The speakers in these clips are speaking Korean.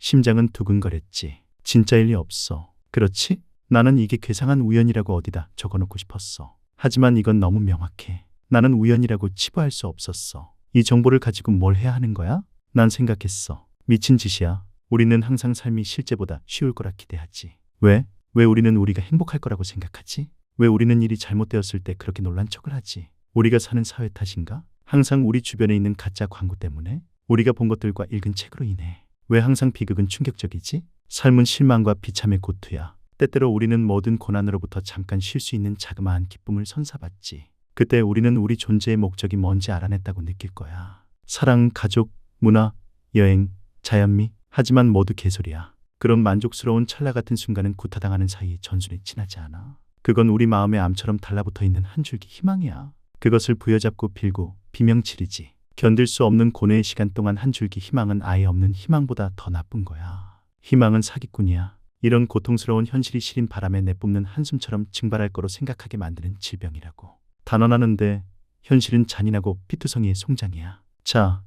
심장은 두근거렸지. 진짜일 리 없어. 그렇지? 나는 이게 괴상한 우연이라고 어디다 적어놓고 싶었어. 하지만 이건 너무 명확해. 나는 우연이라고 치부할 수 없었어. 이 정보를 가지고 뭘 해야 하는 거야? 난 생각했어. 미친 짓이야. 우리는 항상 삶이 실제보다 쉬울 거라 기대하지. 왜? 왜 우리는 우리가 행복할 거라고 생각하지? 왜 우리는 일이 잘못되었을 때 그렇게 놀란 척을 하지? 우리가 사는 사회 탓인가? 항상 우리 주변에 있는 가짜 광고 때문에? 우리가 본 것들과 읽은 책으로 인해? 왜 항상 비극은 충격적이지? 삶은 실망과 비참의 고투야. 때때로 우리는 모든 고난으로부터 잠깐 쉴 수 있는 자그마한 기쁨을 선사받지. 그때 우리는 우리 존재의 목적이 뭔지 알아냈다고 느낄 거야. 사랑, 가족, 문화, 여행, 자연미. 하지만 모두 개소리야. 그런 만족스러운 찰나 같은 순간은 구타당하는 사이에 전순에 지나지 않아. 그건 우리 마음의 암처럼 달라붙어 있는 한 줄기 희망이야. 그것을 부여잡고 빌고 비명치르지. 견딜 수 없는 고뇌의 시간 동안 한 줄기 희망은 아예 없는 희망보다 더 나쁜 거야. 희망은 사기꾼이야. 이런 고통스러운 현실이 시린 바람에 내뿜는 한숨처럼 증발할 거로 생각하게 만드는 질병이라고. 단언하는데 현실은 잔인하고 피투성이의 송장이야. 자,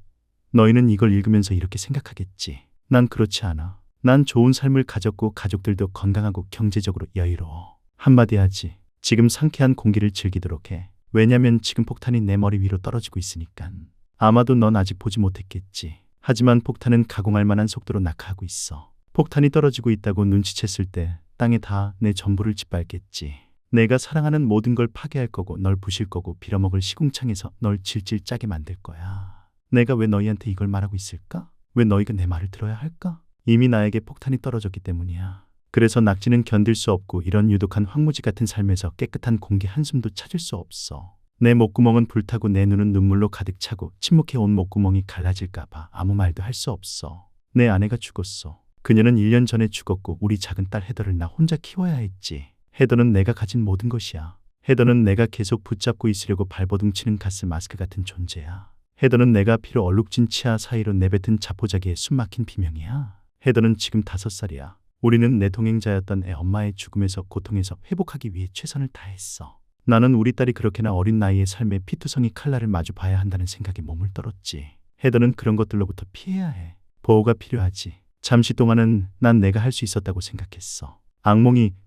너희는 이걸 읽으면서 이렇게 생각하겠지. 난 그렇지 않아. 난 좋은 삶을 가졌고 가족들도 건강하고 경제적으로 여유로워. 한마디 하지. 지금 상쾌한 공기를 즐기도록 해. 왜냐면 지금 폭탄이 내 머리 위로 떨어지고 있으니까. 아마도 넌 아직 보지 못했겠지. 하지만 폭탄은 가공할 만한 속도로 낙하하고 있어. 폭탄이 떨어지고 있다고 눈치챘을 때 땅에 다 내 전부를 짓밟겠지. 내가 사랑하는 모든 걸 파괴할 거고 널 부실 거고 빌어먹을 시궁창에서 널 질질 짜게 만들 거야. 내가 왜 너희한테 이걸 말하고 있을까? 왜 너희가 내 말을 들어야 할까? 이미 나에게 폭탄이 떨어졌기 때문이야. 그래서 낙지는 견딜 수 없고 이런 유독한 황무지 같은 삶에서 깨끗한 공기 한숨도 찾을 수 없어. 내 목구멍은 불타고 내 눈은 눈물로 가득 차고 침묵해온 목구멍이 갈라질까 봐 아무 말도 할 수 없어. 내 아내가 죽었어. 그녀는 1년 전에 죽었고 우리 작은 딸 헤더를 나 혼자 키워야 했지. 헤더는 내가 가진 모든 것이야. 헤더는 내가 계속 붙잡고 있으려고 발버둥치는 가스 마스크 같은 존재야. 헤더는 내가 피로 얼룩진 치아 사이로 내뱉은 자포자기에 숨막힌 비명이야. 헤더는 지금 5살이야. 우리는 내 동행자였던 애 엄마의 죽음에서 고통에서 회복하기 위해 최선을 다했어. 나는 우리 딸이 그렇게나 어린 나이에 삶의 피투성이 칼날을 마주 봐야 한다는 생각에 몸을 떨었지. 헤더는 그런 것들로부터 피해야 해. 보호가 필요하지. 잠시 동안은 난 내가 할 수 있었다고 생각했어.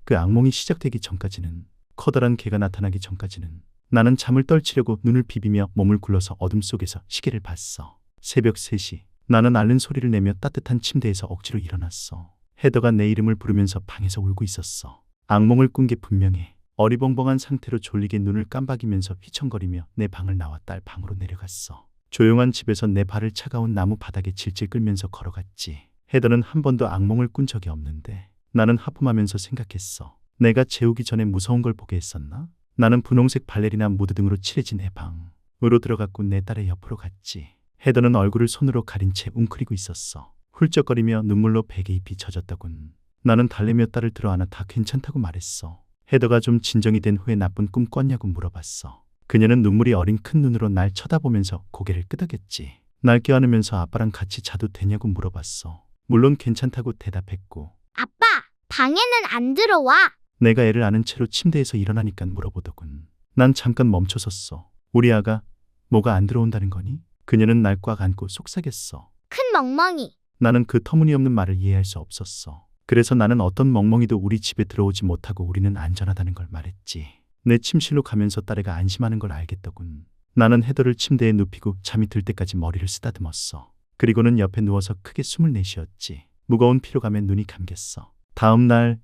그 악몽이 시작되기 전까지는, 커다란 개가 나타나기 전까지는 나는 잠을 떨치려고 눈을 비비며 몸을 굴러서 어둠 속에서 시계를 봤어. 새벽 3시. 나는 앓는 소리를 내며 따뜻한 침대에서 억지로 일어났어. 헤더가 내 이름을 부르면서 방에서 울고 있었어. 악몽을 꾼 게 분명해. 어리벙벙한 상태로 졸리게 눈을 깜박이면서 휘청거리며 내 방을 나와 딸 방으로 내려갔어. 조용한 집에서 내 발을 차가운 나무 바닥에 질질 끌면서 걸어갔지. 헤더는 한 번도 악몽을 꾼 적이 없는데 나는 하품하면서 생각했어. 내가 재우기 전에 무서운 걸 보게 했었나? 나는 분홍색 발레리나 무드 등으로 칠해진 내 방으로 들어갔고 내 딸의 옆으로 갔지. 헤더는 얼굴을 손으로 가린 채 웅크리고 있었어. 훌쩍거리며 눈물로 베개 잎이 젖었다군. 나는 달래며 딸을 들어안아 다 괜찮다고 말했어. 헤더가 좀 진정이 된 후에 나쁜 꿈 꿨냐고 물어봤어. 그녀는 눈물이 어린 큰 눈으로 날 쳐다보면서 고개를 끄덕였지. 날 껴안으면서 아빠랑 같이 자도 되냐고 물어봤어. 물론 괜찮다고 대답했고. 아빠, 방에는 안 들어와. 내가 애를 안은 채로 침대에서 일어나니까 물어보더군. 난 잠깐 멈춰섰어. 우리 아가 뭐가 안 들어온다는 거니? 그녀는 날 꽉 안고 속삭였어. 큰 멍멍이. 나는 그 터무니없는 말을 이해할 수 없었어. 그래서 나는 어떤 멍멍이도 우리 집에 들어오지 못하고 우리는 안전하다는 걸 말했지. 내 침실로 가면서 딸애가 안심하는 걸 알겠더군. 나는 헤더를 침대에 눕히고 잠이 들 때까지 머리를 쓰다듬었어. 그리고는 옆에 누워서 크게 숨을 내쉬었지. 무거운 피로감에 눈이 감겼어. 다음 날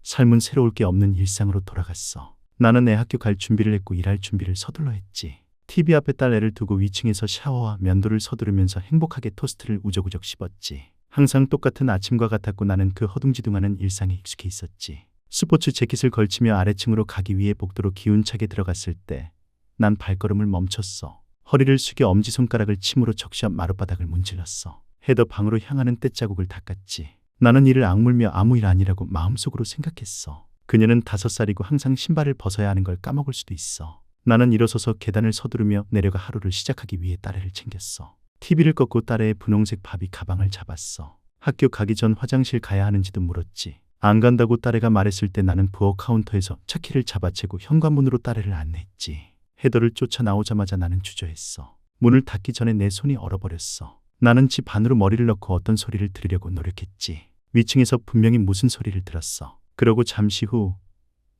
삶은 새로울 게 없는 일상으로 돌아갔어. 나는 애 학교 갈 준비를 했고 일할 준비를 서둘러 했지. TV 앞에 딸 애를 두고 위층에서 샤워와 면도를 서두르면서 행복하게 토스트를 우적우적 씹었지. 항상 똑같은 아침과 같았고 나는 그 허둥지둥하는 일상에 익숙해 있었지. 스포츠 재킷을 걸치며 아래층으로 가기 위해 복도로 기운차게 들어갔을 때 난 발걸음을 멈췄어. 허리를 숙여 엄지손가락을 침으로 적셔 마룻바닥을 문질렀어. 헤더 방으로 향하는 떼자국을 닦았지. 나는 이를 악물며 아무 일 아니라고 마음속으로 생각했어. 그녀는 5살이고 항상 신발을 벗어야 하는 걸 까먹을 수도 있어. 나는 일어서서 계단을 서두르며 내려가 하루를 시작하기 위해 딸애를 챙겼어. TV를 껐고 딸애의 분홍색 바비 가방을 잡았어. 학교 가기 전 화장실 가야 하는지도 물었지. 안 간다고 딸애가 말했을 때 나는 부엌 카운터에서 차키를 잡아채고 현관문으로 딸애를 안내했지. 헤더를 쫓아 나오자마자 나는 주저했어. 문을 닫기 전에 내 손이 얼어버렸어. 나는 집 안으로 머리를 넣고 어떤 소리를 들으려고 노력했지. 위층에서 분명히 무슨 소리를 들었어. 그러고 잠시 후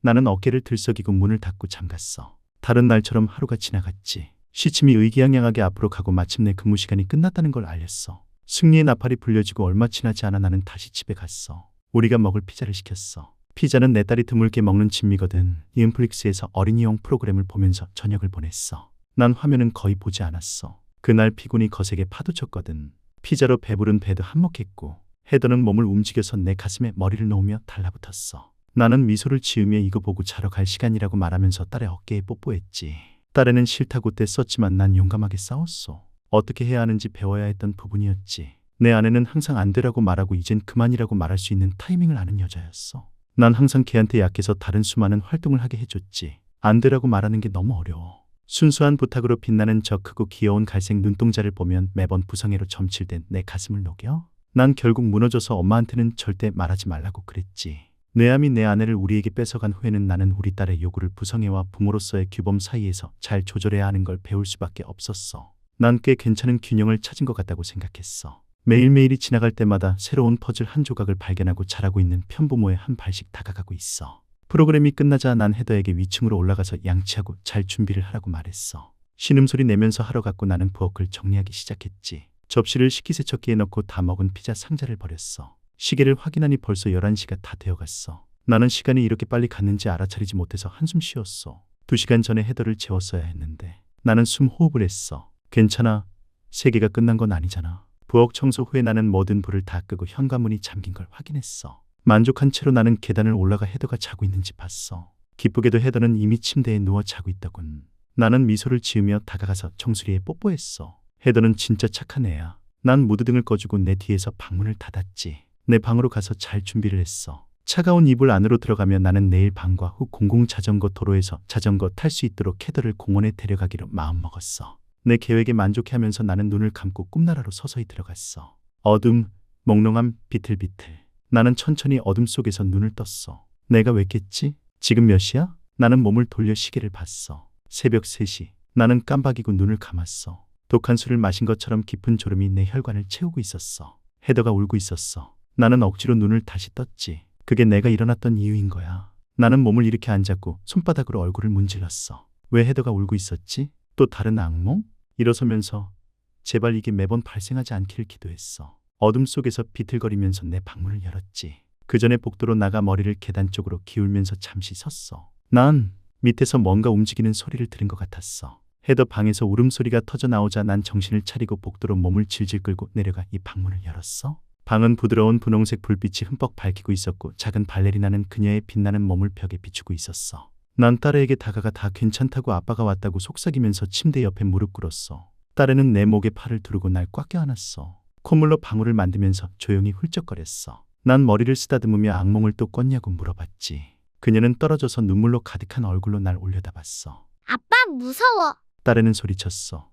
나는 어깨를 들썩이고 문을 닫고 잠갔어. 다른 날처럼 하루가 지나갔지. 시침이 의기양양하게 앞으로 가고 마침내 근무 시간이 끝났다는 걸 알렸어. 승리의 나팔이 불려지고 얼마 지나지 않아 나는 다시 집에 갔어. 우리가 먹을 피자를 시켰어. 피자는 내 딸이 드물게 먹는 진미거든. 넷플릭스에서 어린이용 프로그램을 보면서 저녁을 보냈어. 난 화면은 거의 보지 않았어. 그날 피곤이 거세게 파도쳤거든. 피자로 배부른 배도 한몫했고 헤더는 몸을 움직여서 내 가슴에 머리를 놓으며 달라붙었어. 나는 미소를 지으며 이거 보고 자러 갈 시간이라고 말하면서 딸의 어깨에 뽀뽀했지. 딸에는 싫다고 떼썼지만 난 용감하게 싸웠어. 어떻게 해야 하는지 배워야 했던 부분이었지. 내 아내는 항상 안 되라고 말하고 이젠 그만이라고 말할 수 있는 타이밍을 아는 여자였어. 난 항상 걔한테 약해서 다른 수많은 활동을 하게 해줬지. 안 되라고 말하는 게 너무 어려워. 순수한 부탁으로 빛나는 저 크고 귀여운 갈색 눈동자를 보면 매번 부성애로 점칠된 내 가슴을 녹여? 난 결국 무너져서 엄마한테는 절대 말하지 말라고 그랬지. 뇌암이 내 아내를 우리에게 뺏어간 후에는 나는 우리 딸의 요구를 부성애와 부모로서의 규범 사이에서 잘 조절해야 하는 걸 배울 수밖에 없었어. 난 꽤 괜찮은 균형을 찾은 것 같다고 생각했어. 매일매일이 지나갈 때마다 새로운 퍼즐 한 조각을 발견하고 자라고 있는 편부모의 한 발씩 다가가고 있어. 프로그램이 끝나자 난 헤더에게 위층으로 올라가서 양치하고 잘 준비를 하라고 말했어. 신음소리 내면서 하러 갔고 나는 부엌을 정리하기 시작했지. 접시를 식기세척기에 넣고 다 먹은 피자 상자를 버렸어. 시계를 확인하니 벌써 11시가 다 되어갔어. 나는 시간이 이렇게 빨리 갔는지 알아차리지 못해서 한숨 쉬었어. 2시간 전에 헤더를 재웠어야 했는데. 나는 숨 호흡을 했어. 괜찮아. 세계가 끝난 건 아니잖아. 부엌 청소 후에 나는 모든 불을 다 끄고 현관문이 잠긴 걸 확인했어. 만족한 채로 나는 계단을 올라가 헤더가 자고 있는지 봤어. 기쁘게도 헤더는 이미 침대에 누워 자고 있더군. 나는 미소를 지으며 다가가서 정수리에 뽀뽀했어. 헤더는 진짜 착한 애야. 난 무드등을 꺼주고 내 뒤에서 방문을 닫았지. 내 방으로 가서 잘 준비를 했어. 차가운 이불 안으로 들어가며 나는 내일 방과 후 공공자전거 도로에서 자전거 탈 수 있도록 헤더를 공원에 데려가기로 마음먹었어. 내 계획에 만족해하면서 나는 눈을 감고 꿈나라로 서서히 들어갔어. 어둠, 몽롱함, 비틀비틀. 나는 천천히 어둠 속에서 눈을 떴어. 내가 왜 깼지? 지금 몇 시야? 나는 몸을 돌려 시계를 봤어. 새벽 3시. 나는 깜박이고 눈을 감았어. 독한 술을 마신 것처럼 깊은 졸음이 내 혈관을 채우고 있었어. 헤더가 울고 있었어. 나는 억지로 눈을 다시 떴지. 그게 내가 일어났던 이유인 거야. 나는 몸을 이렇게 앉았고 손바닥으로 얼굴을 문질렀어. 왜 헤더가 울고 있었지? 또 다른 악몽? 일어서면서 제발 이게 매번 발생하지 않기를 기도했어. 어둠 속에서 비틀거리면서 내 방문을 열었지. 그 전에 복도로 나가 머리를 계단 쪽으로 기울면서 잠시 섰어. 난 밑에서 뭔가 움직이는 소리를 들은 것 같았어. 헤더 방에서 울음소리가 터져 나오자 난 정신을 차리고 복도로 몸을 질질 끌고 내려가 이 방문을 열었어. 방은 부드러운 분홍색 불빛이 흠뻑 밝히고 있었고 작은 발레리나는 그녀의 빛나는 몸을 벽에 비추고 있었어. 난 딸에게 다가가 다 괜찮다고 아빠가 왔다고 속삭이면서 침대 옆에 무릎 꿇었어. 딸애는 내 목에 팔을 두르고 날 꽉 껴안았어. 콧물로 방울을 만들면서 조용히 훌쩍거렸어. 난 머리를 쓰다듬으며 악몽을 또 꿨냐고 물어봤지. 그녀는 떨어져서 눈물로 가득한 얼굴로 날 올려다봤어. 아빠 무서워. 딸애는 소리쳤어.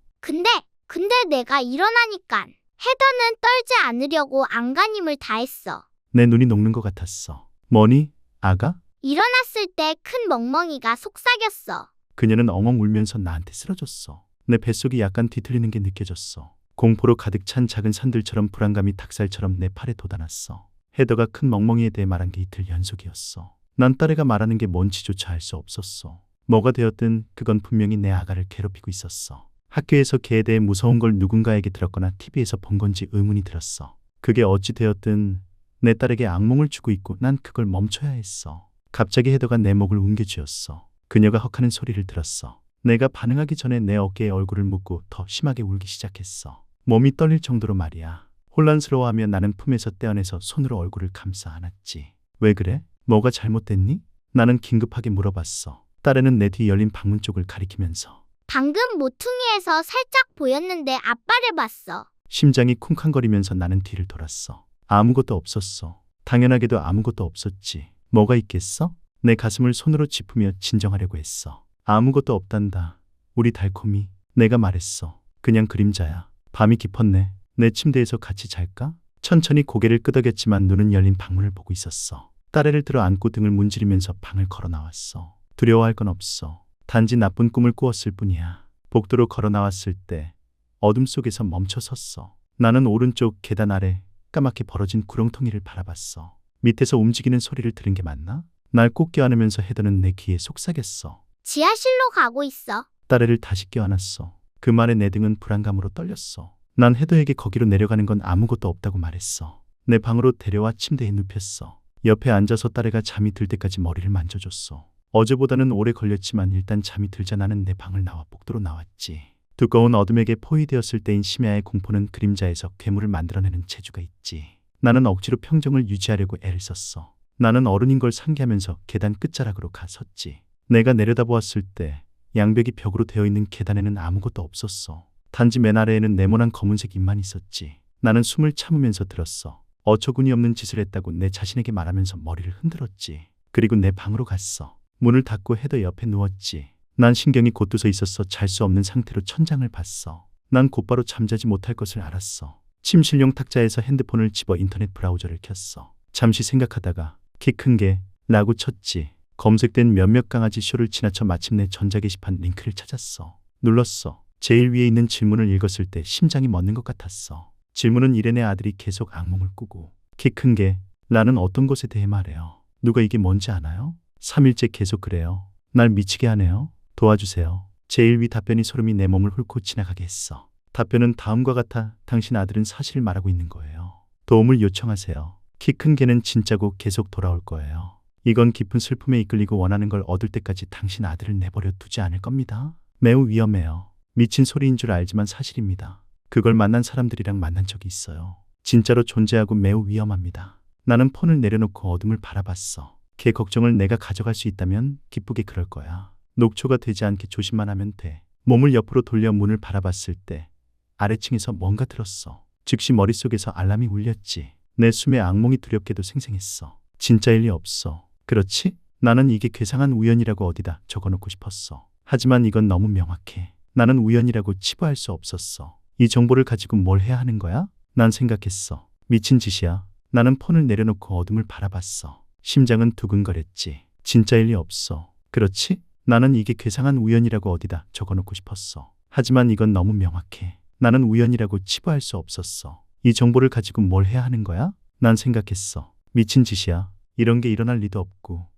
근데 내가 일어나니깐 헤더는 떨지 않으려고 안간힘을 다했어. 내 눈이 녹는 것 같았어. 뭐니, 아가? 일어났을 때 큰 멍멍이가 속삭였어. 그녀는 엉엉 울면서 나한테 쓰러졌어. 내 뱃속이 약간 뒤틀리는 게 느껴졌어. 공포로 가득 찬 작은 산들처럼 불안감이 닭살처럼 내 팔에 돋아났어. 헤더가 큰 멍멍이에 대해 말한 게 이틀 연속이었어. 난 딸애가 말하는 게 뭔지조차 알 수 없었어. 뭐가 되었든 그건 분명히 내 아가를 괴롭히고 있었어. 학교에서 걔에 대해 무서운 걸 누군가에게 들었거나 TV에서 본 건지 의문이 들었어. 그게 어찌 되었든 내 딸에게 악몽을 주고 있고 난 그걸 멈춰야 했어. 갑자기 헤더가 내 목을 웅겨쥐었어. 그녀가 헉하는 소리를 들었어. 내가 반응하기 전에 내 어깨에 얼굴을 묻고 더 심하게 울기 시작했어. 몸이 떨릴 정도로 말이야. 혼란스러워하며 나는 품에서 떼어내서 손으로 얼굴을 감싸 안았지. 왜 그래? 뭐가 잘못됐니? 나는 긴급하게 물어봤어. 딸애는 내 뒤 열린 방문 쪽을 가리키면서. 방금 모퉁이에서 살짝 보였는데 아빠를 봤어. 심장이 쿵쾅거리면서 나는 뒤를 돌았어. 아무것도 없었어. 당연하게도 아무것도 없었지. 뭐가 있겠어? 내 가슴을 손으로 짚으며 진정하려고 했어. 아무것도 없단다. 우리 달콤이. 내가 말했어. 그냥 그림자야. 밤이 깊었네. 내 침대에서 같이 잘까? 천천히 고개를 끄덕였지만 눈은 열린 방문을 보고 있었어. 딸애를 들어 안고 등을 문지르면서 방을 걸어 나왔어. 두려워할 건 없어. 단지 나쁜 꿈을 꾸었을 뿐이야. 복도로 걸어 나왔을 때 어둠 속에서 멈춰 섰어. 나는 오른쪽 계단 아래 까맣게 벌어진 구렁텅이를 바라봤어. 밑에서 움직이는 소리를 들은 게 맞나? 날 꼭 껴안으면서 헤더는 내 귀에 속삭였어. 지하실로 가고 있어. 딸애를 다시 껴안았어. 그 말에 내 등은 불안감으로 떨렸어. 난 헤더에게 거기로 내려가는 건 아무것도 없다고 말했어. 내 방으로 데려와 침대에 눕혔어. 옆에 앉아서 딸애가 잠이 들 때까지 머리를 만져줬어. 어제보다는 오래 걸렸지만 일단 잠이 들자 나는 내 방을 나와 복도로 나왔지. 두꺼운 어둠에게 포위되었을 때인 심야의 공포는 그림자에서 괴물을 만들어내는 재주가 있지. 나는 억지로 평정을 유지하려고 애를 썼어. 나는 어른인 걸 상기하면서 계단 끝자락으로 가 섰지. 내가 내려다보았을 때 양벽이 벽으로 되어 있는 계단에는 아무것도 없었어. 단지 맨 아래에는 네모난 검은색 입만 있었지. 나는 숨을 참으면서 들었어. 어처구니 없는 짓을 했다고 내 자신에게 말하면서 머리를 흔들었지. 그리고 내 방으로 갔어. 문을 닫고 헤더 옆에 누웠지. 난 신경이 곤두서 있었어. 잘 수 없는 상태로 천장을 봤어. 난 곧바로 잠자지 못할 것을 알았어. 침실용 탁자에서 핸드폰을 집어 인터넷 브라우저를 켰어. 잠시 생각하다가 키 큰 게 라고 쳤지. 검색된 몇몇 강아지 쇼를 지나쳐 마침내 전자게시판 링크를 찾았어. 눌렀어. 제일 위에 있는 질문을 읽었을 때 심장이 멎는 것 같았어. 질문은 이래내 아들이 계속 악몽을 꾸고 키 큰 게 라는 어떤 것에 대해 말해요. 누가 이게 뭔지 아나요? 3일째 계속 그래요. 날 미치게 하네요. 도와주세요. 제일 위 답변이 소름이 내 몸을 훑고 지나가게 했어. 답변은 다음과 같아. 당신 아들은 사실을 말하고 있는 거예요. 도움을 요청하세요. 키 큰 개는 진짜고 계속 돌아올 거예요. 이건 깊은 슬픔에 이끌리고 원하는 걸 얻을 때까지 당신 아들을 내버려 두지 않을 겁니다. 매우 위험해요. 미친 소리인 줄 알지만 사실입니다. 그걸 만난 사람들이랑 만난 적이 있어요. 진짜로 존재하고 매우 위험합니다. 나는 폰을 내려놓고 어둠을 바라봤어. 걔 걱정을 내가 가져갈 수 있다면 기쁘게 그럴 거야. 녹초가 되지 않게 조심만 하면 돼. 몸을 옆으로 돌려 문을 바라봤을 때 아래층에서 뭔가 들었어. 즉시 머릿속에서 알람이 울렸지. 내 숨에 악몽이 두렵게도 생생했어. 진짜일 리 없어. 그렇지? 나는 이게 괴상한 우연이라고 어디다 적어놓고 싶었어. 하지만 이건 너무 명확해. 나는 우연이라고 치부할 수 없었어. 이 정보를 가지고 뭘 해야 하는 거야? 난 생각했어. 미친 짓이야. 나는 폰을 내려놓고 어둠을 바라봤어. 심장은 두근거렸지. 진짜일 리 없어. 그렇지? 나는 이게 괴상한 우연이라고 어디다 적어놓고 싶었어. 하지만 이건 너무 명확해. 나는 우연이라고 치부할 수 없었어. 이 정보를 가지고 뭘 해야 하는 거야? 난 생각했어. 미친 짓이야. 이런 게 일어날 리도 없고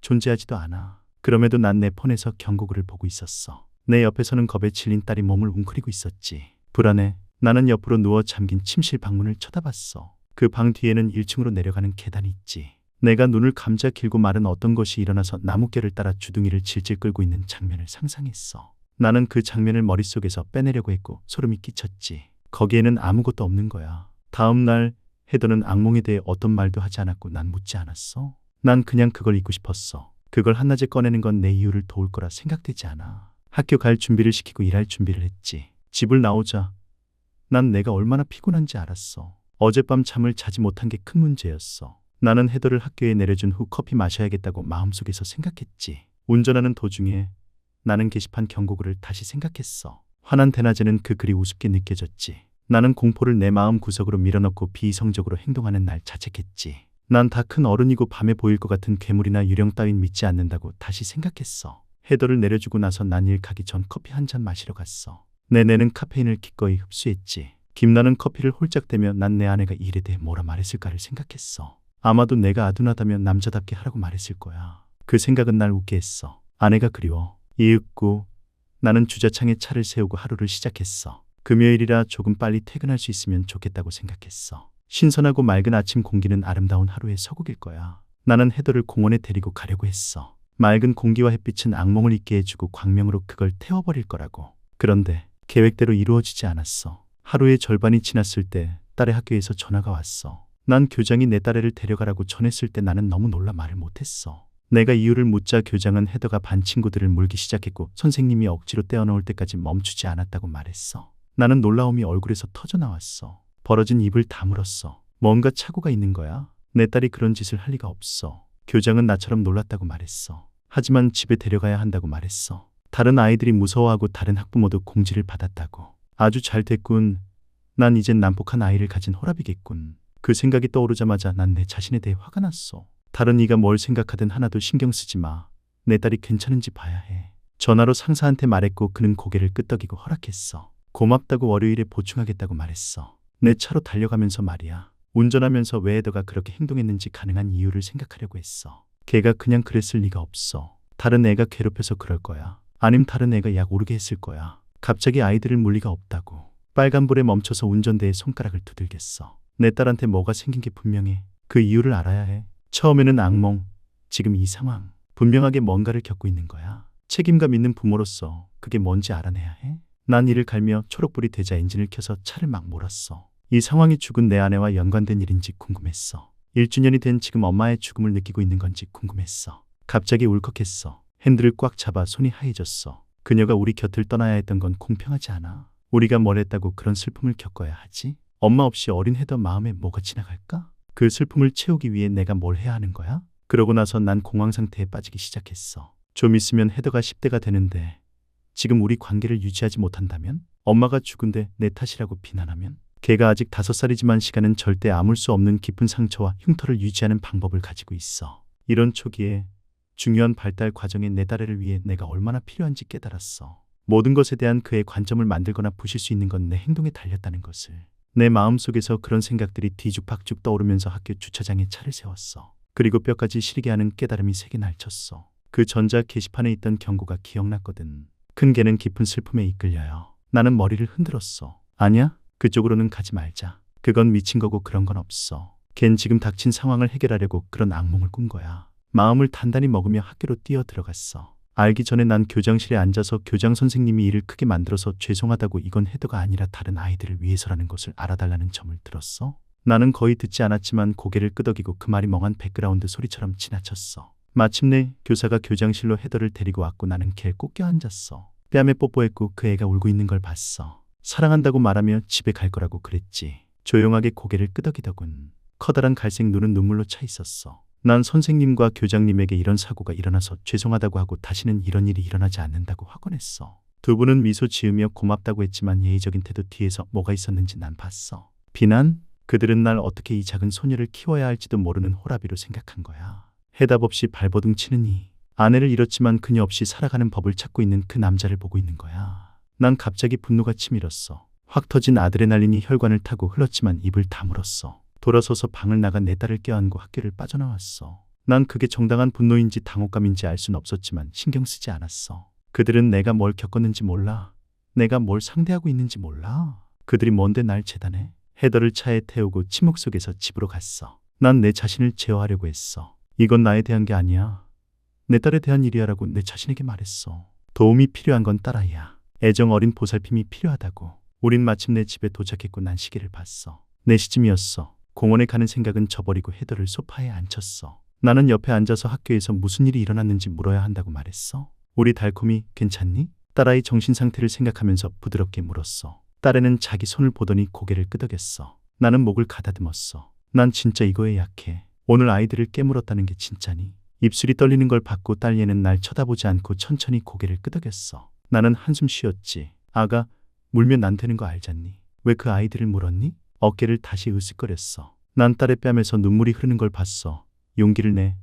존재하지도 않아. 그럼에도 난 내 폰에서 경고글을 보고 있었어. 내 옆에서는 겁에 질린 딸이 몸을 웅크리고 있었지. 불안해. 나는 옆으로 누워 잠긴 침실 방문을 쳐다봤어. 그 방 뒤에는 1층으로 내려가는 계단이 있지. 내가 눈을 감자 길고 마른 어떤 것이 일어나서 나뭇결을 따라 주둥이를 질질 끌고 있는 장면을 상상했어. 나는 그 장면을 머릿속에서 빼내려고 했고 소름이 끼쳤지. 거기에는 아무것도 없는 거야. 다음 날 헤더는 악몽에 대해 어떤 말도 하지 않았고 난 묻지 않았어. 난 그냥 그걸 잊고 싶었어. 그걸 한낮에 꺼내는 건 내 이유를 도울 거라 생각되지 않아. 학교 갈 준비를 시키고 일할 준비를 했지. 집을 나오자 난 내가 얼마나 피곤한지 알았어. 어젯밤 잠을 자지 못한 게 큰 문제였어. 나는 헤더를 학교에 내려준 후 커피 마셔야겠다고 마음속에서 생각했지. 운전하는 도중에 나는 게시판 경고글을 다시 생각했어. 환한 대낮에는 그 글이 우습게 느껴졌지. 나는 공포를 내 마음 구석으로 밀어넣고 비이성적으로 행동하는 날 자책했지. 난 다 큰 어른이고 밤에 보일 것 같은 괴물이나 유령 따윈 믿지 않는다고 다시 생각했어. 헤더를 내려주고 나서 난 일 가기 전 커피 한 잔 마시러 갔어. 내 뇌는 카페인을 기꺼이 흡수했지. 김나는 커피를 홀짝대며 난 내 아내가 이 일에 대해 뭐라 말했을까를 생각했어. 아마도 내가 아둔하다면 남자답게 하라고 말했을 거야. 그 생각은 날 웃게 했어. 아내가 그리워. 이윽고 나는 주차장에 차를 세우고 하루를 시작했어. 금요일이라 조금 빨리 퇴근할 수 있으면 좋겠다고 생각했어. 신선하고 맑은 아침 공기는 아름다운 하루의 서국일 거야. 나는 헤더를 공원에 데리고 가려고 했어. 맑은 공기와 햇빛은 악몽을 잊게 해주고 광명으로 그걸 태워버릴 거라고. 그런데 계획대로 이루어지지 않았어. 하루의 절반이 지났을 때 딸의 학교에서 전화가 왔어. 난 교장이 내 딸애를 데려가라고 전했을 때 나는 너무 놀라 말을 못했어. 내가 이유를 묻자 교장은 헤더가 반 친구들을 물기 시작했고 선생님이 억지로 떼어놓을 때까지 멈추지 않았다고 말했어. 나는 놀라움이 얼굴에서 터져나왔어. 벌어진 입을 다물었어. 뭔가 착오가 있는 거야. 내 딸이 그런 짓을 할 리가 없어. 교장은 나처럼 놀랐다고 말했어. 하지만 집에 데려가야 한다고 말했어. 다른 아이들이 무서워하고 다른 학부모도 공지를 받았다고. 아주 잘 됐군. 난 이젠 난폭한 아이를 가진 호랍이겠군. 그 생각이 떠오르자마자 난 내 자신에 대해 화가 났어. 다른 이가 뭘 생각하든 하나도 신경 쓰지 마. 내 딸이 괜찮은지 봐야 해. 전화로 상사한테 말했고 그는 고개를 끄덕이고 허락했어. 고맙다고 월요일에 보충하겠다고 말했어. 내 차로 달려가면서 말이야. 운전하면서 왜 헤더가 그렇게 행동했는지 가능한 이유를 생각하려고 했어. 걔가 그냥 그랬을 리가 없어. 다른 애가 괴롭혀서 그럴 거야. 아님 다른 애가 약 오르게 했을 거야. 갑자기 아이들을 물 리가 없다고. 빨간불에 멈춰서 운전대에 손가락을 두들겼어. 내 딸한테 뭐가 생긴 게 분명해. 그 이유를 알아야 해. 처음에는 악몽, 지금 이 상황. 분명하게 뭔가를 겪고 있는 거야. 책임감 있는 부모로서 그게 뭔지 알아내야 해. 난 이를 갈며 초록불이 되자 엔진을 켜서 차를 막 몰았어. 이 상황이 죽은 내 아내와 연관된 일인지 궁금했어. 1주년이 된 지금 엄마의 죽음을 느끼고 있는 건지 궁금했어. 갑자기 울컥했어. 핸들을 꽉 잡아 손이 하얘졌어. 그녀가 우리 곁을 떠나야 했던 건 공평하지 않아. 우리가 뭘 했다고 그런 슬픔을 겪어야 하지? 엄마 없이 어린 헤더 마음에 뭐가 지나갈까? 그 슬픔을 채우기 위해 내가 뭘 해야 하는 거야? 그러고 나서 난 공황 상태에 빠지기 시작했어. 좀 있으면 헤더가 10대가 되는데 지금 우리 관계를 유지하지 못한다면? 엄마가 죽은데 내 탓이라고 비난하면? 걔가 아직 5살이지만 시간은 절대 아물 수 없는 깊은 상처와 흉터를 유지하는 방법을 가지고 있어. 이런 초기에 중요한 발달 과정의 내 딸애를 위해 내가 얼마나 필요한지 깨달았어. 모든 것에 대한 그의 관점을 만들거나 부실 수 있는 건 내 행동에 달렸다는 것을. 내 마음속에서 그런 생각들이 뒤죽박죽 떠오르면서 학교 주차장에 차를 세웠어. 그리고 뼈까지 시리게 하는 깨달음이 세게 날쳤어. 그 전자 게시판에 있던 경고가 기억났거든. 큰 개는 깊은 슬픔에 이끌려요. 나는 머리를 흔들었어. 아니야, 그쪽으로는 가지 말자. 그건 미친 거고 그런 건 없어. 걘 지금 닥친 상황을 해결하려고 그런 악몽을 꾼 거야. 마음을 단단히 먹으며 학교로 뛰어 들어갔어. 알기 전에 난 교장실에 앉아서 교장 선생님이 일을 크게 만들어서 죄송하다고 이건 헤더가 아니라 다른 아이들을 위해서라는 것을 알아달라는 점을 들었어. 나는 거의 듣지 않았지만 고개를 끄덕이고 그 말이 멍한 백그라운드 소리처럼 지나쳤어. 마침내 교사가 교장실로 헤더를 데리고 왔고 나는 걔를 꼭 껴안았어. 뺨에 뽀뽀했고 그 애가 울고 있는 걸 봤어. 사랑한다고 말하며 집에 갈 거라고 그랬지. 조용하게 고개를 끄덕이더군. 커다란 갈색 눈은 눈물로 차 있었어. 난 선생님과 교장님에게 이런 사고가 일어나서 죄송하다고 하고 다시는 이런 일이 일어나지 않는다고 확언했어. 두 분은 미소 지으며 고맙다고 했지만 예의적인 태도 뒤에서 뭐가 있었는지 난 봤어. 비난? 그들은 날 어떻게 이 작은 소녀를 키워야 할지도 모르는 호라비로 생각한 거야. 해답 없이 발버둥 치는 이 아내를 잃었지만 그녀 없이 살아가는 법을 찾고 있는 그 남자를 보고 있는 거야. 난 갑자기 분노가 치밀었어. 확 터진 아드레날린이 혈관을 타고 흘렀지만 입을 다물었어. 돌아서서 방을 나가 내 딸을 껴안고 학교를 빠져나왔어. 난 그게 정당한 분노인지 당혹감인지 알 순 없었지만 신경 쓰지 않았어. 그들은 내가 뭘 겪었는지 몰라. 내가 뭘 상대하고 있는지 몰라. 그들이 뭔데 날 재단해. 헤더를 차에 태우고 침묵 속에서 집으로 갔어. 난 내 자신을 제어하려고 했어. 이건 나에 대한 게 아니야. 내 딸에 대한 일이야라고 내 자신에게 말했어. 도움이 필요한 건 딸아이야. 애정 어린 보살핌이 필요하다고. 우린 마침내 집에 도착했고 난 시계를 봤어. 4시쯤이었어. 공원에 가는 생각은 저버리고 헤더를 소파에 앉혔어. 나는 옆에 앉아서 학교에서 무슨 일이 일어났는지 물어야 한다고 말했어. 우리 달콤이 괜찮니? 딸아이 정신 상태를 생각하면서 부드럽게 물었어. 딸애는 자기 손을 보더니 고개를 끄덕였어. 나는 목을 가다듬었어. 난 진짜 이거에 약해. 오늘 아이들을 깨물었다는 게 진짜니? 입술이 떨리는 걸 봤고 딸얘는 날 쳐다보지 않고 천천히 고개를 끄덕였어. 나는 한숨 쉬었지. 아가, 물면 안 되는 거 알잖니? 왜 그 아이들을 물었니? 어깨를 다시 으쓱거렸어. 난 딸의 뺨에서 눈물이 흐르는 걸 봤어. 용기를 내.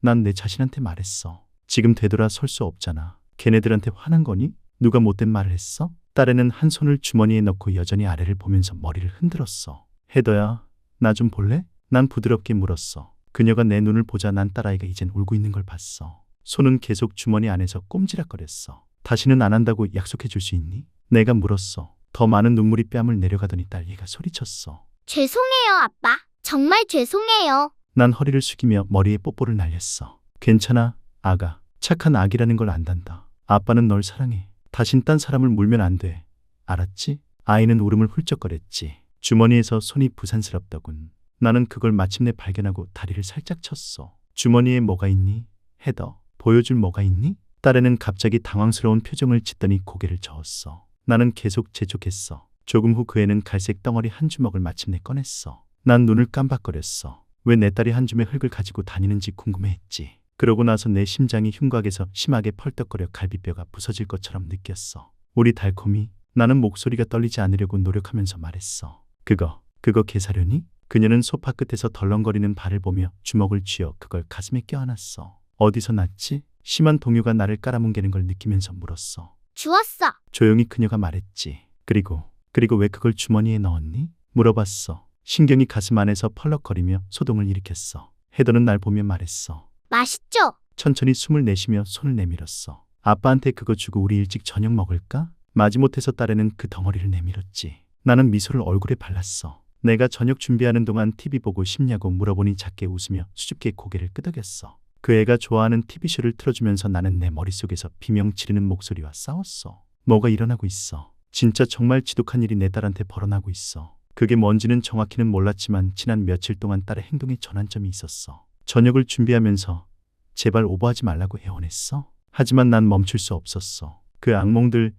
난 내 자신한테 말했어. 지금 되돌아 설 수 없잖아. 걔네들한테 화난 거니? 누가 못된 말을 했어? 딸애는 한 손을 주머니에 넣고 여전히 아래를 보면서 머리를 흔들었어. 헤더야, 나 좀 볼래? 난 부드럽게 물었어. 그녀가 내 눈을 보자 난 딸아이가 이젠 울고 있는 걸 봤어. 손은 계속 주머니 안에서 꼼지락거렸어. 다시는 안 한다고 약속해 줄 수 있니? 내가 물었어. 더 많은 눈물이 뺨을 내려가더니 딸얘가 소리쳤어. 죄송해요, 아빠. 정말 죄송해요. 난 허리를 숙이며 머리에 뽀뽀를 날렸어. 괜찮아, 아가. 착한 아기라는 걸 안단다. 아빠는 널 사랑해. 다신 딴 사람을 물면 안 돼. 알았지? 아이는 울음을 훌쩍거렸지. 주머니에서 손이 부산스럽더군. 나는 그걸 마침내 발견하고 다리를 살짝 쳤어. 주머니에 뭐가 있니? 헤더, 보여줄 뭐가 있니? 딸애는 갑자기 당황스러운 표정을 짓더니 고개를 저었어. 나는 계속 재촉했어. 조금 후 그 애는 갈색 덩어리 한 주먹을 마침내 꺼냈어. 난 눈을 깜박거렸어. 왜 내 딸이 한 줌의 흙을 가지고 다니는지 궁금해했지. 그러고 나서 내 심장이 흉곽에서 심하게 펄떡거려 갈비뼈가 부서질 것처럼 느꼈어. 우리 달콤이. 나는 목소리가 떨리지 않으려고 노력하면서 말했어. 그거 개사려니? 그녀는 소파 끝에서 덜렁거리는 발을 보며 주먹을 쥐어 그걸 가슴에 껴안았어. 어디서 났지? 심한 동요가 나를 깔아뭉개는 걸 느끼면서 물었어. 주웠어. 조용히 그녀가 말했지. 그리고 왜 그걸 주머니에 넣었니? 물어봤어. 신경이 가슴 안에서 펄럭거리며 소동을 일으켰어. 해더는 날 보며 말했어. 맛있죠? 천천히 숨을 내쉬며 손을 내밀었어. 아빠한테 그거 주고 우리 일찍 저녁 먹을까? 마지못해서 딸애는 그 덩어리를 내밀었지. 나는 미소를 얼굴에 발랐어. 내가 저녁 준비하는 동안 TV 보고 싶냐고 물어보니 작게 웃으며 수줍게 고개를 끄덕였어. 그 애가 좋아하는 TV쇼를 틀어주면서 나는 내 머릿속에서 비명 지르는 목소리와 싸웠어. 뭐가 일어나고 있어. 진짜 정말 지독한 일이 내 딸한테 벌어나고 있어. 그게 뭔지는 정확히는 몰랐지만 지난 며칠 동안 딸의 행동에 전환점이 있었어. 저녁을 준비하면서 제발 오버하지 말라고 애원했어. 하지만 난 멈출 수 없었어. 그 악몽들,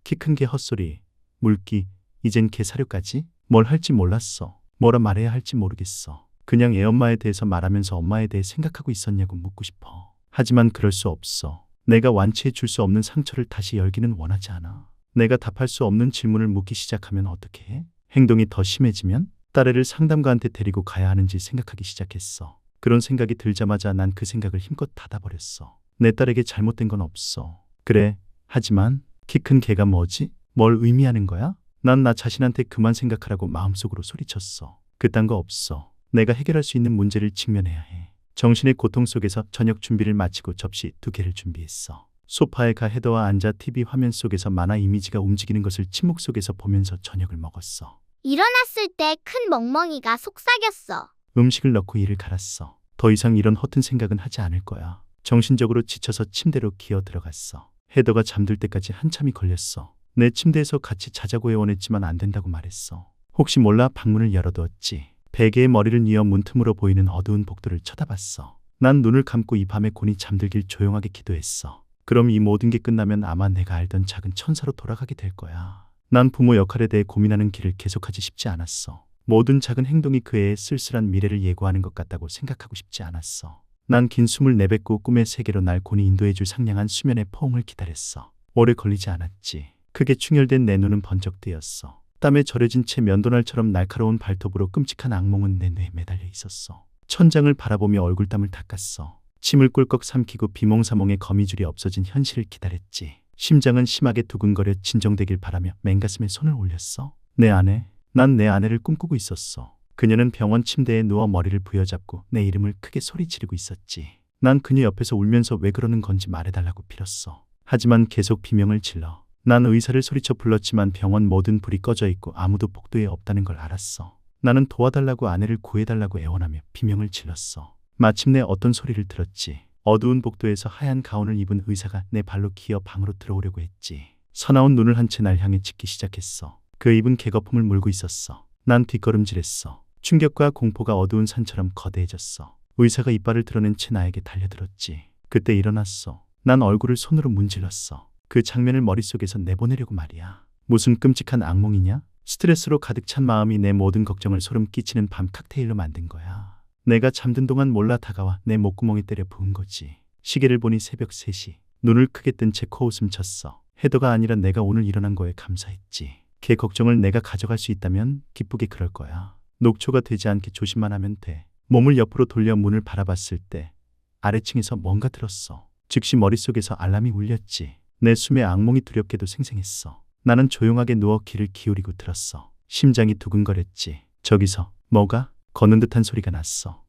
키 큰 개 헛소리, 물기, 이젠 개 사료까지? 뭘 할지 몰랐어. 뭐라 말해야 할지 모르겠어. 그냥 애엄마에 대해서 말하면서 엄마에 대해 생각하고 있었냐고 묻고 싶어. 하지만 그럴 수 없어. 내가 완치해 줄 수 없는 상처를 다시 열기는 원하지 않아. 내가 답할 수 없는 질문을 묻기 시작하면 어떻게 해? 행동이 더 심해지면? 딸애를 상담가한테 데리고 가야 하는지 생각하기 시작했어. 그런 생각이 들자마자 난 그 생각을 힘껏 닫아버렸어. 내 딸에게 잘못된 건 없어. 그래, 하지만 키 큰 개가 뭐지? 뭘 의미하는 거야? 난 나 자신한테 그만 생각하라고 마음속으로 소리쳤어. 그딴 거 없어. 내가 해결할 수 있는 문제를 직면해야 해. 정신의 고통 속에서 저녁 준비를 마치고 접시 2개를 준비했어. 소파에 가 헤더와 앉아 TV 화면 속에서 만화 이미지가 움직이는 것을 침묵 속에서 보면서 저녁을 먹었어. 일어났을 때 큰 멍멍이가 속삭였어. 음식을 넣고 이를 갈았어. 더 이상 이런 허튼 생각은 하지 않을 거야. 정신적으로 지쳐서 침대로 기어 들어갔어. 헤더가 잠들 때까지 한참이 걸렸어. 내 침대에서 같이 자자고 애원했지만 안 된다고 말했어. 혹시 몰라 방문을 열어두었지. 베개에 머리를 뉘어 문틈으로 보이는 어두운 복도를 쳐다봤어. 난 눈을 감고 이 밤에 곤히 잠들길 조용하게 기도했어. 그럼 이 모든 게 끝나면 아마 내가 알던 작은 천사로 돌아가게 될 거야. 난 부모 역할에 대해 고민하는 길을 계속하지 싶지 않았어. 모든 작은 행동이 그 애의 쓸쓸한 미래를 예고하는 것 같다고 생각하고 싶지 않았어. 난 긴 숨을 내뱉고 꿈의 세계로 날 곤히 인도해줄 상냥한 수면의 포옹을 기다렸어. 오래 걸리지 않았지. 크게 충혈된 내 눈은 번쩍 뜨였어. 땀에 절여진 채 면도날처럼 날카로운 발톱으로 끔찍한 악몽은 내 뇌에 매달려 있었어. 천장을 바라보며 얼굴땀을 닦았어. 침을 꿀꺽 삼키고 비몽사몽의 거미줄이 없어진 현실을 기다렸지. 심장은 심하게 두근거려 진정되길 바라며 맨가슴에 손을 올렸어. 난 내 아내를 꿈꾸고 있었어. 그녀는 병원 침대에 누워 머리를 부여잡고 내 이름을 크게 소리 지르고 있었지. 난 그녀 옆에서 울면서 왜 그러는 건지 말해달라고 빌었어. 하지만 계속 비명을 질러. 난 의사를 소리쳐 불렀지만 병원 모든 불이 꺼져 있고 아무도 복도에 없다는 걸 알았어. 나는 도와달라고 아내를 구해달라고 애원하며 비명을 질렀어. 마침내 어떤 소리를 들었지. 어두운 복도에서 하얀 가운을 입은 의사가 내 발로 기어 방으로 들어오려고 했지. 서나온 눈을 한 채 날 향해 짖기 시작했어. 그 입은 개거품을 물고 있었어. 난 뒷걸음질했어. 충격과 공포가 어두운 산처럼 거대해졌어. 의사가 이빨을 드러낸 채 나에게 달려들었지. 그때 일어났어. 난 얼굴을 손으로 문질렀어. 그 장면을 머릿속에서 내보내려고 말이야. 무슨 끔찍한 악몽이냐? 스트레스로 가득 찬 마음이 내 모든 걱정을 소름 끼치는 밤 칵테일로 만든 거야. 내가 잠든 동안 몰라 다가와 내 목구멍에 때려 부은 거지. 시계를 보니 새벽 3시. 눈을 크게 뜬 채 코웃음 쳤어. 헤더가 아니라 내가 오늘 일어난 거에 감사했지. 걔 걱정을 내가 가져갈 수 있다면 기쁘게 그럴 거야. 녹초가 되지 않게 조심만 하면 돼. 몸을 옆으로 돌려 문을 바라봤을 때 아래층에서 뭔가 들었어. 즉시 머릿속에서 알람이 울렸지. 내 숨에 악몽이 두렵게도 생생했어. 나는 조용하게 누워 귀를 기울이고 들었어. 심장이 두근거렸지. 저기서 뭐가? 걷는 듯한 소리가 났어.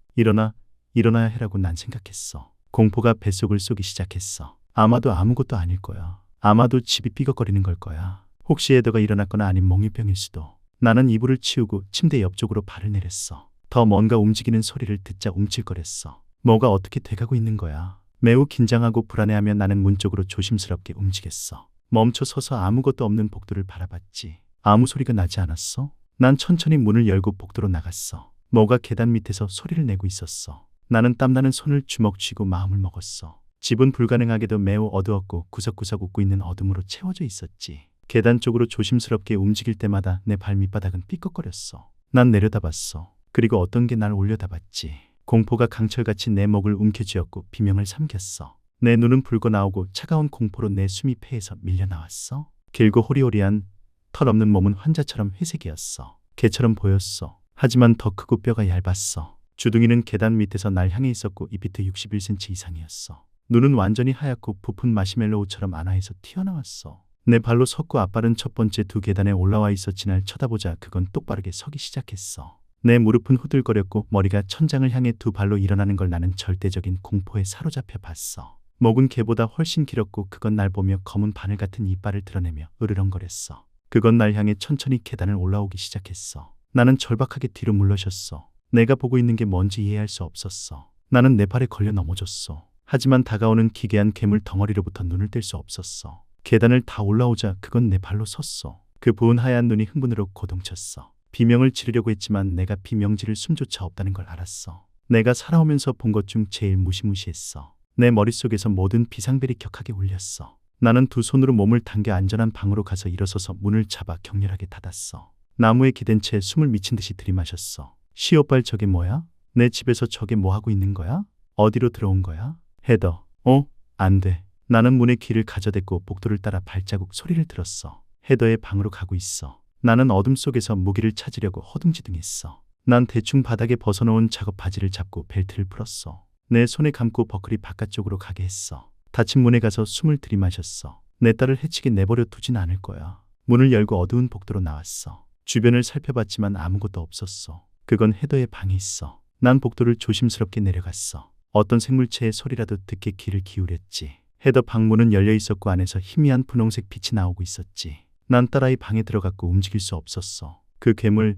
일어나야 해라고 난 생각했어. 공포가 뱃속을 쏘기 시작했어. 아마도 아무것도 아닐 거야. 아마도 집이 삐걱거리는 걸 거야. 혹시 애더가 일어났거나 아닌 몽유병일 수도. 나는 이불을 치우고 침대 옆쪽으로 발을 내렸어. 더 뭔가 움직이는 소리를 듣자 움찔거렸어. 뭐가 어떻게 돼가고 있는 거야. 매우 긴장하고 불안해하며 나는 문 쪽으로 조심스럽게 움직였어. 멈춰 서서 아무것도 없는 복도를 바라봤지. 아무 소리가 나지 않았어? 난 천천히 문을 열고 복도로 나갔어. 뭐가 계단 밑에서 소리를 내고 있었어. 나는 땀나는 손을 주먹 쥐고 마음을 먹었어. 집은 불가능하게도 매우 어두웠고 구석구석 웃고 있는 어둠으로 채워져 있었지. 계단 쪽으로 조심스럽게 움직일 때마다 내 발 밑바닥은 삐걱거렸어. 난 내려다봤어. 그리고 어떤 게 날 올려다봤지. 공포가 강철같이 내 목을 움켜쥐었고 비명을 삼켰어. 내 눈은 붉어 나오고 차가운 공포로 내 숨이 폐에서 밀려나왔어. 길고 호리호리한 털 없는 몸은 환자처럼 회색이었어. 개처럼 보였어. 하지만 더 크고 뼈가 얇았어. 주둥이는 계단 밑에서 날 향해 있었고 잎이트 61cm 이상이었어. 눈은 완전히 하얗고 부푼 마시멜로우처럼 안화에서 튀어나왔어. 내 발로 섰고 아빠는 첫 번째 두 계단에 올라와 있었지. 날 쳐다보자 그건 똑바르게 서기 시작했어. 내 무릎은 후들거렸고 머리가 천장을 향해 두 발로 일어나는 걸 나는 절대적인 공포에 사로잡혀 봤어. 목은 개보다 훨씬 길었고 그건 날 보며 검은 바늘 같은 이빨을 드러내며 으르렁거렸어. 그건 날 향해 천천히 계단을 올라오기 시작했어. 나는 절박하게 뒤로 물러섰어. 내가 보고 있는 게 뭔지 이해할 수 없었어. 나는 내 팔에 걸려 넘어졌어. 하지만 다가오는 기괴한 괴물 덩어리로부터 눈을 뗄 수 없었어. 계단을 다 올라오자 그건 내 발로 섰어. 그 부은 하얀 눈이 흥분으로 고동쳤어. 비명을 지르려고 했지만 내가 비명 지를 숨조차 없다는 걸 알았어. 내가 살아오면서 본 것 중 제일 무시무시했어. 내 머릿속에서 모든 비상벨이 격하게 울렸어. 나는 두 손으로 몸을 당겨 안전한 방으로 가서 일어서서 문을 잡아 격렬하게 닫았어. 나무에 기댄 채 숨을 미친 듯이 들이마셨어. 시오빨 저게 뭐야? 내 집에서 저게 뭐하고 있는 거야? 어디로 들어온 거야? 헤더. 안 돼. 나는 문에 귀를 가져댔고 복도를 따라 발자국 소리를 들었어. 헤더의 방으로 가고 있어. 나는 어둠 속에서 무기를 찾으려고 허둥지둥했어. 난 대충 바닥에 벗어놓은 작업 바지를 잡고 벨트를 풀었어. 내 손에 감고 버클이 바깥쪽으로 가게 했어. 닫힌 문에 가서 숨을 들이마셨어. 내 딸을 해치게 내버려 두진 않을 거야. 문을 열고 어두운 복도로 나왔어. 주변을 살펴봤지만 아무것도 없었어. 그건 헤더의 방에 있어. 난 복도를 조심스럽게 내려갔어. 어떤 생물체의 소리라도 듣게 귀를 기울였지. 헤더 방문은 열려 있었고 안에서 희미한 분홍색 빛이 나오고 있었지. 난 딸아이 방에 들어갔고 움직일 수 없었어. 그 괴물,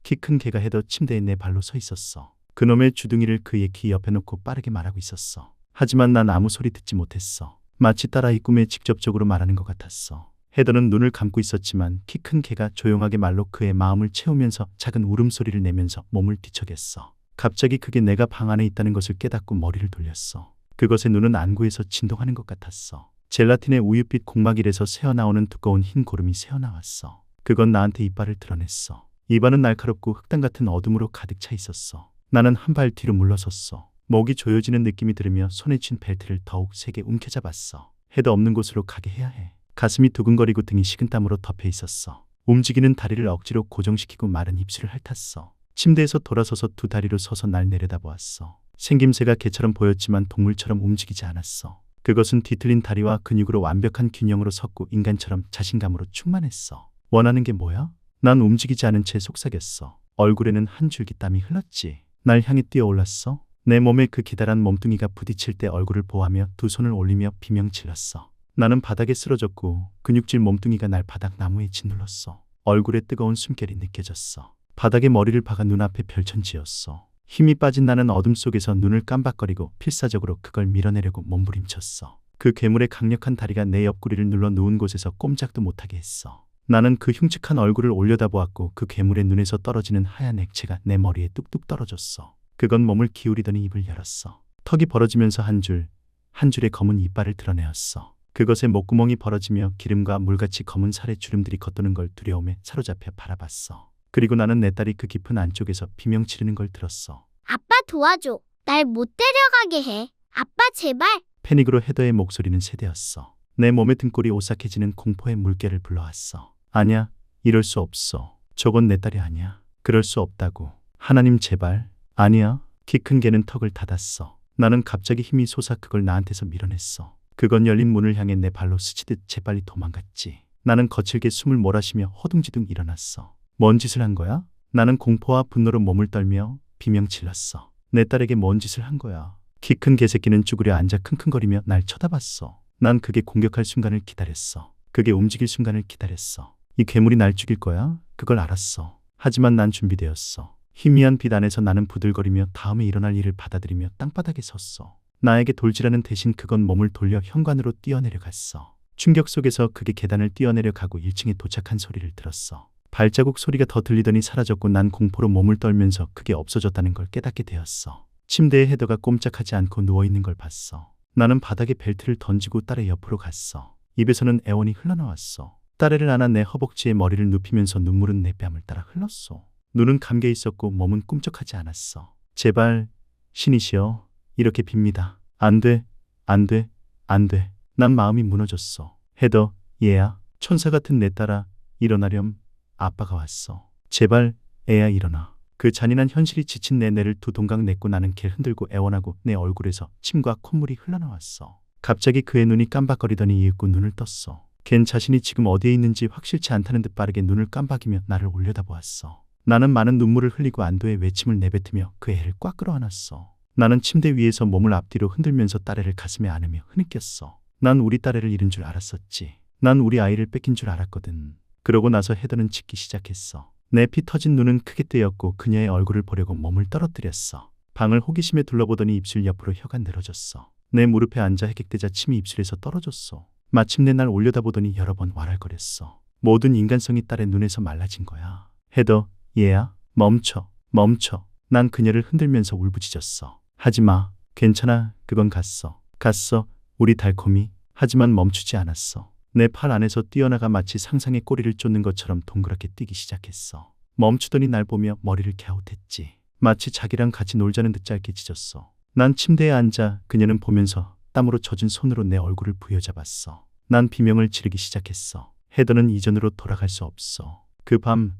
키 큰 개가 헤더 침대에 내 발로 서 있었어. 그놈의 주둥이를 그의 귀 옆에 놓고 빠르게 말하고 있었어. 하지만 난 아무 소리 듣지 못했어. 마치 딸아이 꿈에 직접적으로 말하는 것 같았어. 헤더는 눈을 감고 있었지만 키 큰 개가 조용하게 말로 그의 마음을 채우면서 작은 울음소리를 내면서 몸을 뒤척였어. 갑자기 그게 내가 방 안에 있다는 것을 깨닫고 머리를 돌렸어. 그것의 눈은 안구에서 진동하는 것 같았어. 젤라틴의 우윳빛 공막일에서 새어나오는 두꺼운 흰 고름이 새어나왔어. 그건 나한테 이빨을 드러냈어. 입안은 날카롭고 흑당 같은 어둠으로 가득 차 있었어. 나는 한 발 뒤로 물러섰어. 목이 조여지는 느낌이 들으며 손에 쥔 벨트를 더욱 세게 움켜잡았어. 헤더 없는 곳으로 가게 해야 해. 가슴이 두근거리고 등이 식은땀으로 덮여 있었어. 움직이는 다리를 억지로 고정시키고 마른 입술을 핥았어. 침대에서 돌아서서 두 다리로 서서 날 내려다보았어. 생김새가 개처럼 보였지만 동물처럼 움직이지 않았어. 그것은 뒤틀린 다리와 근육으로 완벽한 균형으로 섰고 인간처럼 자신감으로 충만했어. 원하는 게 뭐야? 난 움직이지 않은 채 속삭였어. 얼굴에는 한 줄기 땀이 흘렀지. 날 향해 뛰어올랐어. 내 몸에 그 기다란 몸뚱이가 부딪힐 때 얼굴을 보호하며 두 손을 올리며 비명 질렀어. 나는 바닥에 쓰러졌고 근육질 몸뚱이가 날 바닥 나무에 짓눌렀어. 얼굴에 뜨거운 숨결이 느껴졌어. 바닥에 머리를 박아 눈앞에 별천지였어. 힘이 빠진 나는 어둠 속에서 눈을 깜박거리고 필사적으로 그걸 밀어내려고 몸부림쳤어. 그 괴물의 강력한 다리가 내 옆구리를 눌러 누운 곳에서 꼼짝도 못하게 했어. 나는 그 흉측한 얼굴을 올려다보았고 그 괴물의 눈에서 떨어지는 하얀 액체가 내 머리에 뚝뚝 떨어졌어. 그건 몸을 기울이더니 입을 열었어. 턱이 벌어지면서 한 줄의 검은 이빨을 드러내었어. 그것의 목구멍이 벌어지며 기름과 물같이 검은 살의 주름들이 겉도는 걸 두려움에 사로잡혀 바라봤어. 그리고 나는 내 딸이 그 깊은 안쪽에서 비명 지르는 걸 들었어. 아빠 도와줘. 날 못 데려가게 해. 아빠 제발. 패닉으로 헤더의 목소리는 세대었어. 내 몸의 등골이 오싹해지는 공포의 물결을 불러왔어. 아니야, 이럴 수 없어. 저건 내 딸이 아니야. 그럴 수 없다고. 하나님 제발. 아니야. 키 큰 개는 턱을 닫았어. 나는 갑자기 힘이 솟아 그걸 나한테서 밀어냈어. 그건 열린 문을 향해 내 발로 스치듯 재빨리 도망갔지. 나는 거칠게 숨을 몰아쉬며 허둥지둥 일어났어. 뭔 짓을 한 거야? 나는 공포와 분노로 몸을 떨며 비명 질렀어. 내 딸에게 뭔 짓을 한 거야? 키 큰 개새끼는 쭈그려 앉아 킁킁거리며 날 쳐다봤어. 난 그게 공격할 순간을 기다렸어. 그게 움직일 순간을 기다렸어. 이 괴물이 날 죽일 거야? 그걸 알았어. 하지만 난 준비되었어. 희미한 빛 안에서 나는 부들거리며 다음에 일어날 일을 받아들이며 땅바닥에 섰어. 나에게 돌지라는 대신 그건 몸을 돌려 현관으로 뛰어내려갔어. 충격 속에서 그게 계단을 뛰어내려가고 1층에 도착한 소리를 들었어. 발자국 소리가 더 들리더니 사라졌고 난 공포로 몸을 떨면서 그게 없어졌다는 걸 깨닫게 되었어. 침대에 헤더가 꼼짝하지 않고 누워있는 걸 봤어. 나는 바닥에 벨트를 던지고 딸의 옆으로 갔어. 입에서는 애원이 흘러나왔어. 딸애를 안아 내 허벅지에 머리를 눕히면서 눈물은 내 뺨을 따라 흘렀어. 눈은 감겨 있었고 몸은 꿈쩍하지 않았어. 제발 신이시여 이렇게 빕니다. 안 돼, 안 돼, 안 돼. 난 마음이 무너졌어. 헤더, 얘야, 천사 같은 내 딸아, 일어나렴. 아빠가 왔어. 제발 애야 일어나. 그 잔인한 현실이 지친 내 뇌를 두 동강 냈고 나는 걔를 흔들고 애원하고 내 얼굴에서 침과 콧물이 흘러나왔어. 갑자기 그의 눈이 깜박거리더니 이윽고 눈을 떴어. 걘 자신이 지금 어디에 있는지 확실치 않다는 듯 빠르게 눈을 깜박이며 나를 올려다보았어. 나는 많은 눈물을 흘리고 안도의 외침을 내뱉으며 그 애를 꽉 끌어안았어. 나는 침대 위에서 몸을 앞뒤로 흔들면서 딸애를 가슴에 안으며 흐느꼈어. 난 우리 딸애를 잃은 줄 알았었지. 난 우리 아이를 뺏긴 줄 알았거든. 그러고 나서 헤더는 짖기 시작했어. 내 피 터진 눈은 크게 뜨였고 그녀의 얼굴을 보려고 몸을 떨어뜨렸어. 방을 호기심에 둘러보더니 입술 옆으로 혀가 늘어졌어. 내 무릎에 앉아 해객대자 침이 입술에서 떨어졌어. 마침내 날 올려다보더니 여러 번 왈왈거렸어. 모든 인간성이 딸의 눈에서 말라진 거야. 헤더, 얘야, 멈춰, 멈춰. 난 그녀를 흔들면서 울부짖었어. 하지마, 괜찮아, 그건 갔어. 갔어, 우리 달콤이. 하지만 멈추지 않았어. 내 팔 안에서 뛰어나가 마치 상상의 꼬리를 쫓는 것처럼 동그랗게 뛰기 시작했어. 멈추더니 날 보며 머리를 갸웃했지. 마치 자기랑 같이 놀자는 듯 짧게 짖었어. 난 침대에 앉아 그녀는 보면서 땀으로 젖은 손으로 내 얼굴을 부여잡았어. 난 비명을 지르기 시작했어. 헤더는 이전으로 돌아갈 수 없어. 그 밤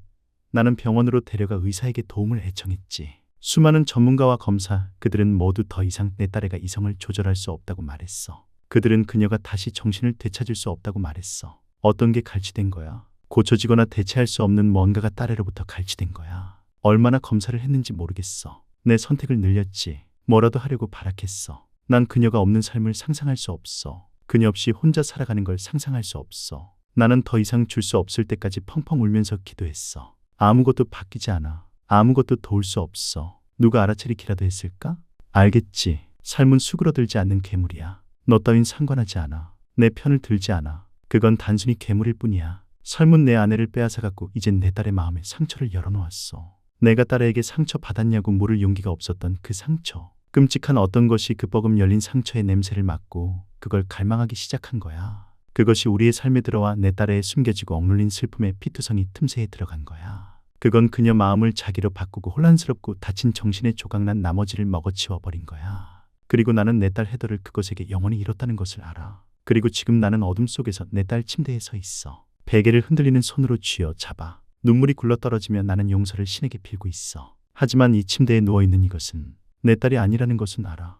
나는 병원으로 데려가 의사에게 도움을 애청했지. 수많은 전문가와 검사, 그들은 모두 더 이상 내 딸애가 이성을 조절할 수 없다고 말했어. 그들은 그녀가 다시 정신을 되찾을 수 없다고 말했어. 어떤 게 갈취된 거야? 고쳐지거나 대체할 수 없는 뭔가가 딸애로부터 갈취된 거야. 얼마나 검사를 했는지 모르겠어. 내 선택을 늘렸지. 뭐라도 하려고 발악했어. 난 그녀가 없는 삶을 상상할 수 없어. 그녀 없이 혼자 살아가는 걸 상상할 수 없어. 나는 더 이상 줄 수 없을 때까지 펑펑 울면서 기도했어. 아무것도 바뀌지 않아. 아무것도 도울 수 없어. 누가 알아차리기라도 했을까? 알겠지. 삶은 수그러들지 않는 괴물이야. 너 따윈 상관하지 않아. 내 편을 들지 않아. 그건 단순히 괴물일 뿐이야. 삶은 내 아내를 빼앗아갔고 이젠 내 딸의 마음에 상처를 열어놓았어. 내가 딸에게 상처 받았냐고 물을 용기가 없었던 그 상처. 끔찍한 어떤 것이 그 뻐금 열린 상처의 냄새를 맡고 그걸 갈망하기 시작한 거야. 그것이 우리의 삶에 들어와 내 딸의 숨겨지고 억눌린 슬픔의 피투성이 틈새에 들어간 거야. 그건 그녀 마음을 자기로 바꾸고 혼란스럽고 다친 정신에 조각난 나머지를 먹어치워 버린 거야. 그리고 나는 내 딸 헤더를 그것에게 영원히 잃었다는 것을 알아. 그리고 지금 나는 어둠 속에서 내 딸 침대에 서 있어. 베개를 흔들리는 손으로 쥐어 잡아. 눈물이 굴러떨어지며 나는 용서를 신에게 빌고 있어. 하지만 이 침대에 누워있는 이것은 내 딸이 아니라는 것은 알아.